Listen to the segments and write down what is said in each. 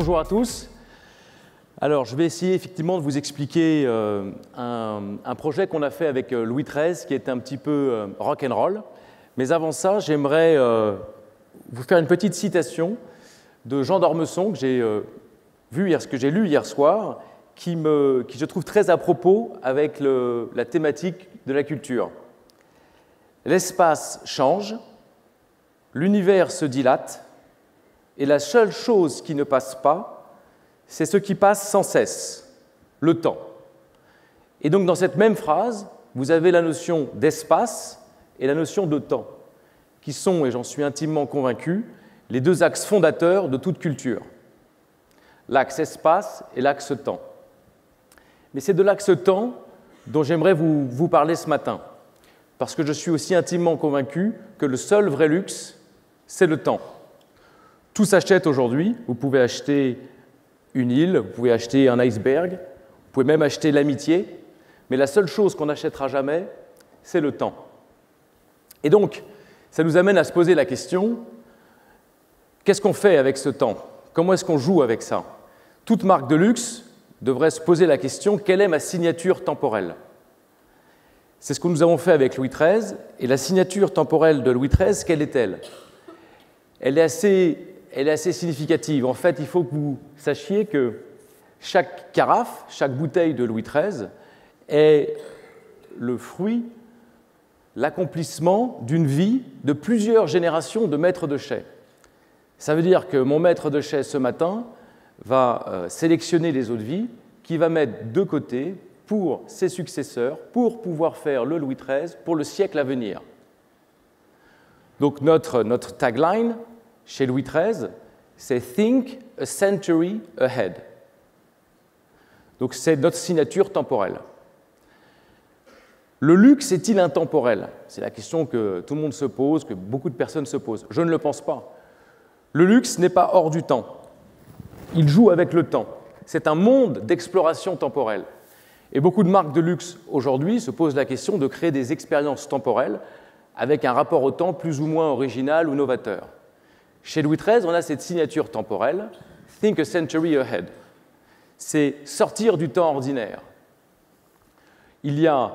Bonjour à tous. Alors, je vais essayer effectivement de vous expliquer un projet qu'on a fait avec Louis XIII qui est un petit peu rock'n'roll. Mais avant ça, j'aimerais vous faire une petite citation de Jean d'Ormesson que j'ai lu hier soir, qui je trouve très à propos avec la thématique de la culture. L'espace change, l'univers se dilate, et la seule chose qui ne passe pas, c'est ce qui passe sans cesse, le temps. Et donc dans cette même phrase, vous avez la notion d'espace et la notion de temps, qui sont, et j'en suis intimement convaincu, les deux axes fondateurs de toute culture. L'axe espace et l'axe temps. Mais c'est de l'axe temps dont j'aimerais vous parler ce matin, parce que je suis aussi intimement convaincu que le seul vrai luxe, c'est le temps. Tout s'achète aujourd'hui. Vous pouvez acheter une île, vous pouvez acheter un iceberg, vous pouvez même acheter l'amitié, mais la seule chose qu'on n'achètera jamais, c'est le temps. Et donc, ça nous amène à se poser la question, qu'est-ce qu'on fait avec ce temps? Comment est-ce qu'on joue avec ça? Toute marque de luxe devrait se poser la question, quelle est ma signature temporelle? C'est ce que nous avons fait avec Louis XIII, et la signature temporelle de Louis XIII, quelle est-elle? Elle est assez significative. En fait, il faut que vous sachiez que chaque carafe, chaque bouteille de Louis XIII est le fruit, l'accomplissement d'une vie de plusieurs générations de maîtres de chai. Ça veut dire que mon maître de chai ce matin va sélectionner les eaux de vie qu'il va mettre de côté pour ses successeurs, pour pouvoir faire le Louis XIII pour le siècle à venir. Donc notre tagline chez Louis XIII, c'est « Think a century ahead ». Donc c'est notre signature temporelle. Le luxe est-il intemporel? C'est la question que tout le monde se pose, que beaucoup de personnes se posent. Je ne le pense pas. Le luxe n'est pas hors du temps. Il joue avec le temps. C'est un monde d'exploration temporelle. Et beaucoup de marques de luxe aujourd'hui se posent la question de créer des expériences temporelles avec un rapport au temps plus ou moins original ou novateur. Chez Louis XIII, on a cette signature temporelle, « Think a century ahead ». C'est sortir du temps ordinaire. Il y a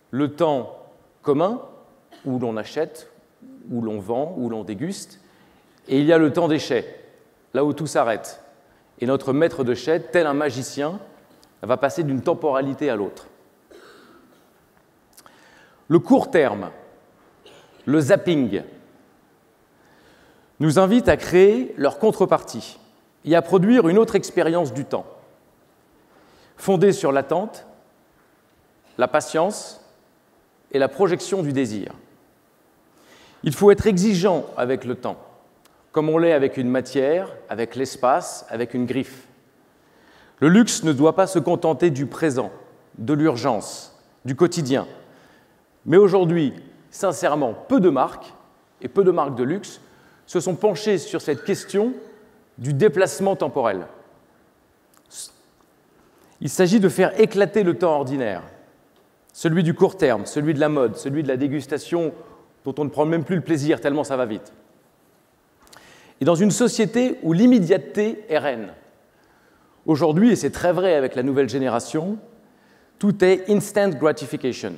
le temps commun, où l'on achète, où l'on vend, où l'on déguste, et il y a le temps des chais, là où tout s'arrête. Et notre maître de chais, tel un magicien, va passer d'une temporalité à l'autre. Le court terme, le zapping, nous invite à créer leur contrepartie et à produire une autre expérience du temps, fondée sur l'attente, la patience et la projection du désir. Il faut être exigeant avec le temps, comme on l'est avec une matière, avec l'espace, avec une griffe. Le luxe ne doit pas se contenter du présent, de l'urgence, du quotidien. Mais aujourd'hui, sincèrement, peu de marques, et peu de marques de luxe, se sont penchés sur cette question du déplacement temporel. Il s'agit de faire éclater le temps ordinaire, celui du court terme, celui de la mode, celui de la dégustation dont on ne prend même plus le plaisir tellement ça va vite. Et dans une société où l'immédiateté est reine, aujourd'hui, et c'est très vrai avec la nouvelle génération, tout est instant gratification.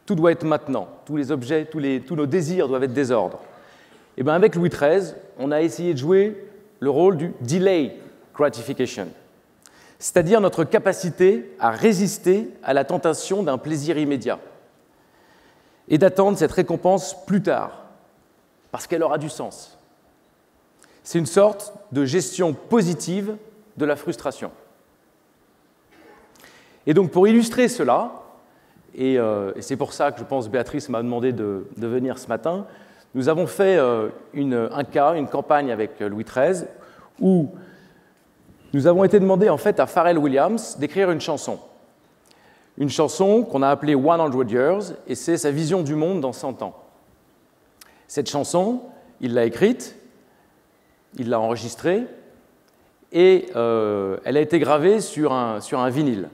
Tout doit être maintenant. Tous les objets, tous nos désirs doivent être des ordres. Et bien avec Louis XIII, on a essayé de jouer le rôle du delay gratification, c'est-à-dire notre capacité à résister à la tentation d'un plaisir immédiat et d'attendre cette récompense plus tard, parce qu'elle aura du sens. C'est une sorte de gestion positive de la frustration. Et donc pour illustrer cela, et c'est pour ça que je pense Béatrice m'a demandé de venir ce matin, nous avons fait une campagne avec Louis XIII, où nous avons été demandé en fait à Pharrell Williams d'écrire une chanson qu'on a appelée 100 Years, et c'est sa vision du monde dans 100 ans. Cette chanson, il l'a écrite, il l'a enregistrée, et elle a été gravée sur un vinyle.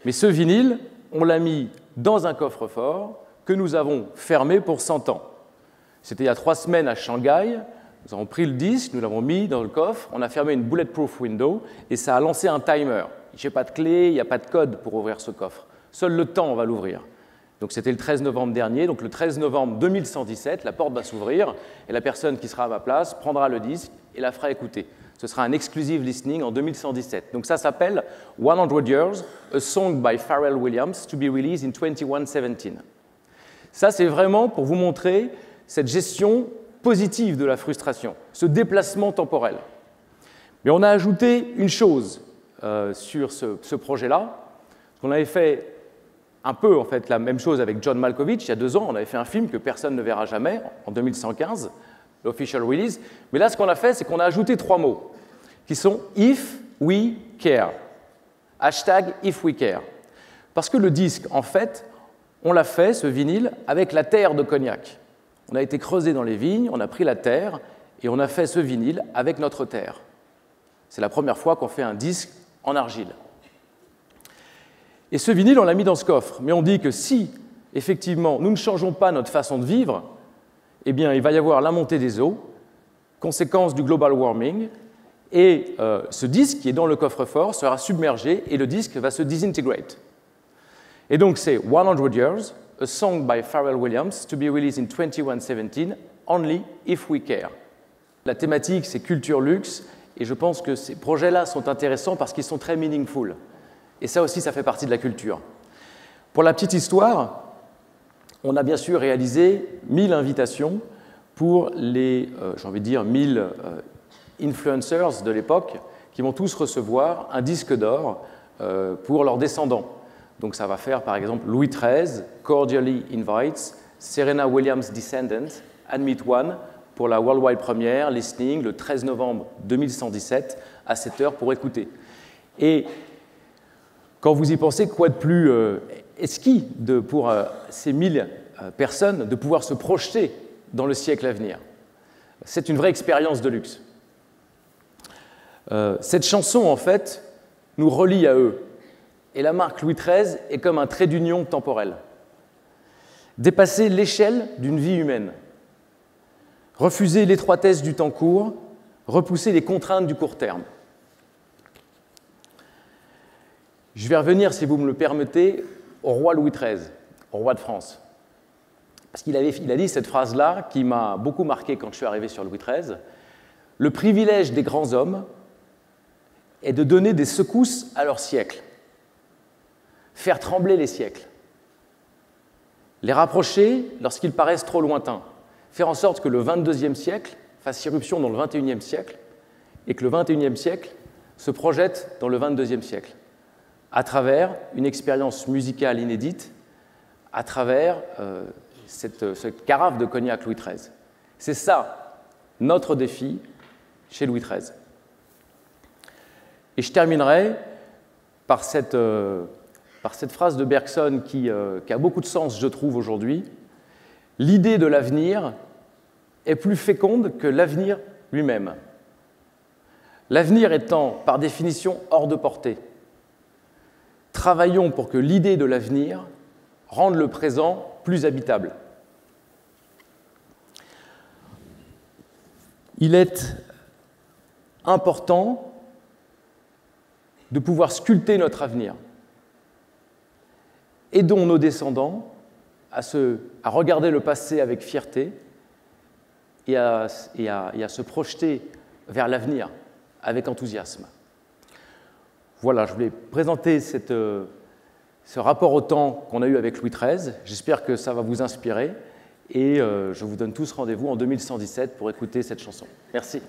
Mais ce vinyle, on l'a mis dans un coffre-fort que nous avons fermé pour 100 ans. C'était il y a 3 semaines à Shanghai, Nous avons pris le disque, nous l'avons mis dans le coffre, on a fermé une bulletproof window et ça a lancé un timer. Je n'ai pas de clé, il n'y a pas de code pour ouvrir ce coffre. Seul le temps va l'ouvrir. Donc c'était le 13 novembre dernier, donc le 13 novembre 2117, la porte va s'ouvrir et la personne qui sera à ma place prendra le disque et la fera écouter. Ce sera un exclusive listening en 2117. Donc ça s'appelle 100 Years, a song by Pharrell Williams to be released in 2117. Ça, c'est vraiment pour vous montrer cette gestion positive de la frustration, ce déplacement temporel. Mais on a ajouté une chose sur ce projet-là. On avait fait un peu en fait, la même chose avec John Malkovich il y a 2 ans. On avait fait un film que personne ne verra jamais, en 2115, l'official release. Mais là, ce qu'on a fait, c'est qu'on a ajouté 3 mots qui sont « if we care ». Hashtag « if we care ». Parce que le disque, en fait, on l'a fait, ce vinyle, avec la terre de Cognac. On a été creusé dans les vignes, on a pris la terre et on a fait ce vinyle avec notre terre. C'est la première fois qu'on fait un disque en argile. Et ce vinyle, on l'a mis dans ce coffre. Mais on dit que si, effectivement, nous ne changeons pas notre façon de vivre, eh bien, il va y avoir la montée des eaux, conséquence du global warming, et ce disque qui est dans le coffre-fort sera submergé et le disque va se disintegrate. Et donc, c'est 100 Years, a song by Pharrell Williams to be released in 2117, only if we care. La thématique, c'est culture luxe, et je pense que ces projets-là sont intéressants parce qu'ils sont très meaningful. Et ça aussi, ça fait partie de la culture. Pour la petite histoire, on a bien sûr réalisé 1000 invitations pour les, j'ai envie de dire, 1000 influencers de l'époque qui vont tous recevoir un disque d'or pour leurs descendants. Donc ça va faire par exemple Louis XIII, Cordially Invites, Serena Williams Descendant, Admit One pour la worldwide première, listening le 13 novembre 2117 à 7h pour écouter. Et quand vous y pensez, quoi de plus exquis pour ces 1000 personnes de pouvoir se projeter dans le siècle à venir. C'est une vraie expérience de luxe. Cette chanson, en fait, nous relie à eux. Et la marque Louis XIII est comme un trait d'union temporel. Dépasser l'échelle d'une vie humaine. Refuser l'étroitesse du temps court, repousser les contraintes du court terme. Je vais revenir, si vous me le permettez, au roi Louis XIII, au roi de France. Parce qu'il a dit cette phrase-là qui m'a beaucoup marqué quand je suis arrivé sur Louis XIII. « Le privilège des grands hommes est de donner des secousses à leur siècle. Faire trembler les siècles, les rapprocher lorsqu'ils paraissent trop lointains, faire en sorte que le 22e siècle fasse irruption dans le 21e siècle et que le 21e siècle se projette dans le 22e siècle, à travers une expérience musicale inédite, à travers cette carafe de cognac Louis XIII. C'est ça, notre défi chez Louis XIII. Et je terminerai par cette phrase de Bergson qui a beaucoup de sens, je trouve, aujourd'hui. L'idée de l'avenir est plus féconde que l'avenir lui-même. L'avenir étant, par définition, hors de portée. Travaillons pour que l'idée de l'avenir rende le présent plus habitable. Il est important de pouvoir sculpter notre avenir. Aidons nos descendants à regarder le passé avec fierté et à se projeter vers l'avenir avec enthousiasme. Voilà, je voulais présenter ce rapport au temps qu'on a eu avec Louis XIII. J'espère que ça va vous inspirer et je vous donne tous rendez-vous en 2117 pour écouter cette chanson. Merci.